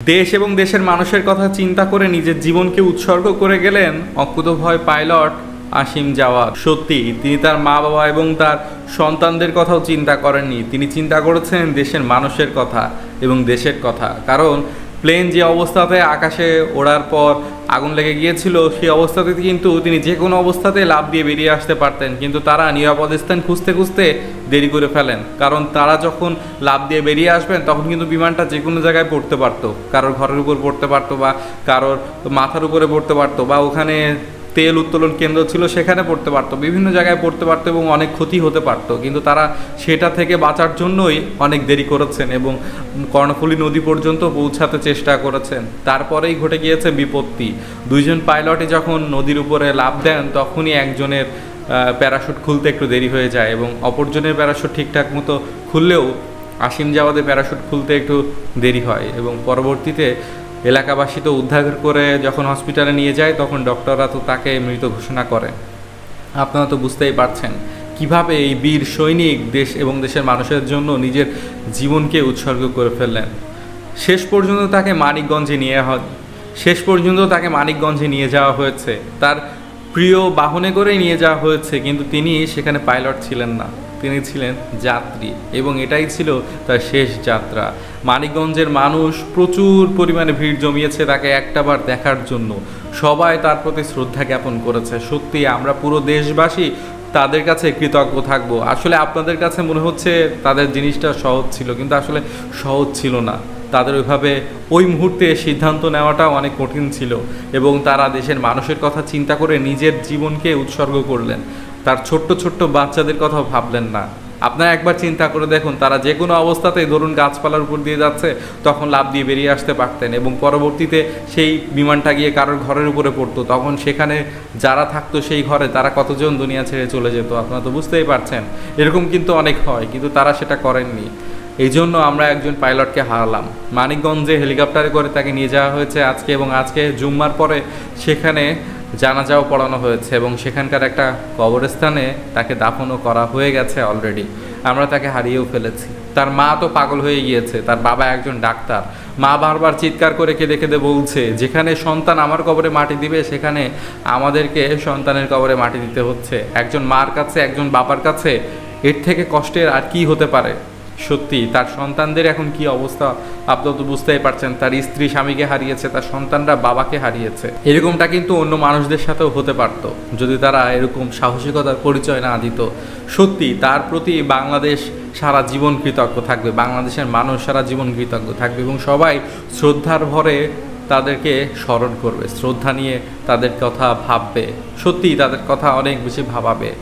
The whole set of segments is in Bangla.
দেশ এবং দেশের মানুষের কথা চিন্তা করে নিজের জীবনকে উৎসর্গ করে গেলেন অকুতোভয় পাইলট আসিম জাওয়াদ। সত্যি তিনি তার মা বাবা এবং তার সন্তানদের কথাও চিন্তা করেননি, তিনি চিন্তা করেছেন দেশের মানুষের কথা এবং দেশের কথা। কারণ প্লেন যে অবস্থাতে আকাশে ওড়ার পর আগুন লেগে গিয়েছিল, সেই অবস্থাতে কিন্তু তিনি যে কোনো অবস্থাতে লাফ দিয়ে বেরিয়ে আসতে পারতেন, কিন্তু তারা নিরাপদ স্থান খুঁজতে খুঁজতে দেরি করে ফেলেন। কারণ তারা যখন লাফ দিয়ে বেরিয়ে আসবেন তখন কিন্তু বিমানটা যে কোনো জায়গায় পড়তে পারতো, কারোর ঘরের উপর পড়তে পারতো বা কারোর মাথার উপরে পড়তে পারতো বা ওখানে তেল উত্তোলন কেন্দ্র ছিল সেখানে পড়তে পারতো, বিভিন্ন জায়গায় পড়তে পারতো এবং অনেক ক্ষতি হতে পারতো। কিন্তু তারা সেটা থেকে বাঁচার জন্যই অনেক দেরি করেছেন এবং কর্ণফুলী নদী পর্যন্ত পৌঁছাতে চেষ্টা করেছেন। তারপরেই ঘটে গিয়েছে বিপত্তি। দুইজন পাইলটই যখন নদীর উপরে লাফ দেন তখনই একজনের প্যারাশুট খুলতে একটু দেরি হয়ে যায় এবং অপরজনের প্যারাশুট ঠিকঠাক মতো খুললেও আসিম জাওয়াদের প্যারাশুট খুলতে একটু দেরি হয় এবং পরবর্তীতে এলাকাবাসী তো উদ্ধার করে যখন হসপিটালে নিয়ে যায় তখন ডক্টররা তো তাকে মৃত ঘোষণা করে। আপনারা তো বুঝতেই পারছেন কিভাবে এই বীর সৈনিক দেশ এবং দেশের মানুষের জন্য নিজের জীবনকে উৎসর্গ করে ফেললেন। শেষ পর্যন্ত তাকে মানিকগঞ্জে নিয়ে যাওয়া হয়েছে, তার প্রিয় বাহনে করে নিয়ে যাওয়া হয়েছে, কিন্তু তিনি সেখানে পাইলট ছিলেন না, তিনি ছিলেন যাত্রী এবং এটাই ছিল তার শেষ যাত্রা। মানিকগঞ্জের মানুষ প্রচুর পরিমাণে ভিড় জমিয়েছে তাকে একটাবার দেখার জন্য, সবাই তার প্রতি শ্রদ্ধা জ্ঞাপন করেছে। সত্যি আমরা পুরো দেশবাসী তাদের কাছে কৃতজ্ঞ থাকবো। আসলে আপনাদের কাছে মনে হচ্ছে তাদের জিনিসটা সহজ ছিল, কিন্তু আসলে সহজ ছিল না। তাদের ওইভাবে ওই মুহূর্তে সিদ্ধান্ত নেওয়াটা অনেক কঠিন ছিল এবং তারা দেশের মানুষের কথা চিন্তা করে নিজের জীবনকে উৎসর্গ করলেন, তার ছোট্ট ছোট্ট বাচ্চাদের কথাও ভাবলেন না। আপনারা একবার চিন্তা করে দেখুন, তারা যে কোনো অবস্থাতেই ধরুন গাছপালার উপর দিয়ে যাচ্ছে তখন লাফ দিয়ে বেরিয়ে আসতে পারতেন এবং পরবর্তীতে সেই বিমানটা গিয়ে কারোর ঘরের উপরে পড়তো, তখন সেখানে যারা থাকতো সেই ঘরে তারা কতজন দুনিয়া ছেড়ে চলে যেত আপনারা তো বুঝতেই পারছেন। এরকম কিন্তু অনেক হয়, কিন্তু তারা সেটা করেননি। এই জন্য আমরা একজন পাইলটকে হারালাম। মানিকগঞ্জে হেলিকপ্টারে করে তাকে নিয়ে যাওয়া হয়েছে আজকে, এবং আজকে জুম্মার পরে সেখানে জানাজাও পড়ানো হয়েছে এবং সেখানকার একটা কবরস্থানে তাকে দাফনও করা হয়ে গেছে অলরেডি। আমরা তাকে হারিয়েও ফেলেছি। তার মা তো পাগল হয়ে গিয়েছে, তার বাবা একজন ডাক্তার। মা বারবার চিৎকার করে কেঁদে কেঁদে বলছে, যেখানে সন্তান আমার কবরে মাটি দিবে সেখানে আমাদেরকে সন্তানের কবরে মাটি দিতে হচ্ছে। একজন মার কাছে, একজন বাবার কাছে এর থেকে কষ্টের আর কি হতে পারে। সত্যি তার সন্তানদের এখন কি অবস্থা আপনারা তো বুঝতেই পারছেন। তার স্ত্রী স্বামীকে হারিয়েছে, তার সন্তানরা বাবাকে হারিয়েছে। এরকমটা কিন্তু অন্য মানুষদের সাথেও হতে পারত যদি তারা এরকম সাহসিকতার পরিচয় না দিত। সত্যি তার প্রতি বাংলাদেশ সারা জীবন কৃতজ্ঞ থাকবে, বাংলাদেশের মানুষ সারা জীবন কৃতজ্ঞ থাকবে এবং সবাই শ্রদ্ধার ভরে তাদেরকে স্মরণ করবে, শ্রদ্ধা নিয়ে তাদের কথা ভাববে। সত্যি তাদের কথা অনেক বেশি ভাবাবে।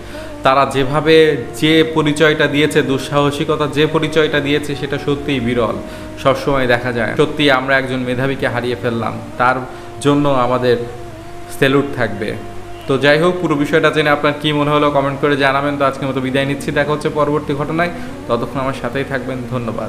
তারা যেভাবে যে পরিচয়টা দিয়েছে, দুঃসাহসিকতা যে পরিচয়টা দিয়েছে সেটা সত্যিই বিরল, সবসময় দেখা যায়। সত্যি আমরা একজন মেধাবীকে হারিয়ে ফেললাম, তার জন্য আমাদের স্যালুট থাকবে। তো যাই হোক, পুরো বিষয়টা জেনে আপনার কী মনে হলো কমেন্ট করে জানাবেন। তো আজকের মতো বিদায় নিচ্ছি, দেখা হচ্ছে পরবর্তী ঘটনায়। ততক্ষণ আমার সাথেই থাকবেন, ধন্যবাদ।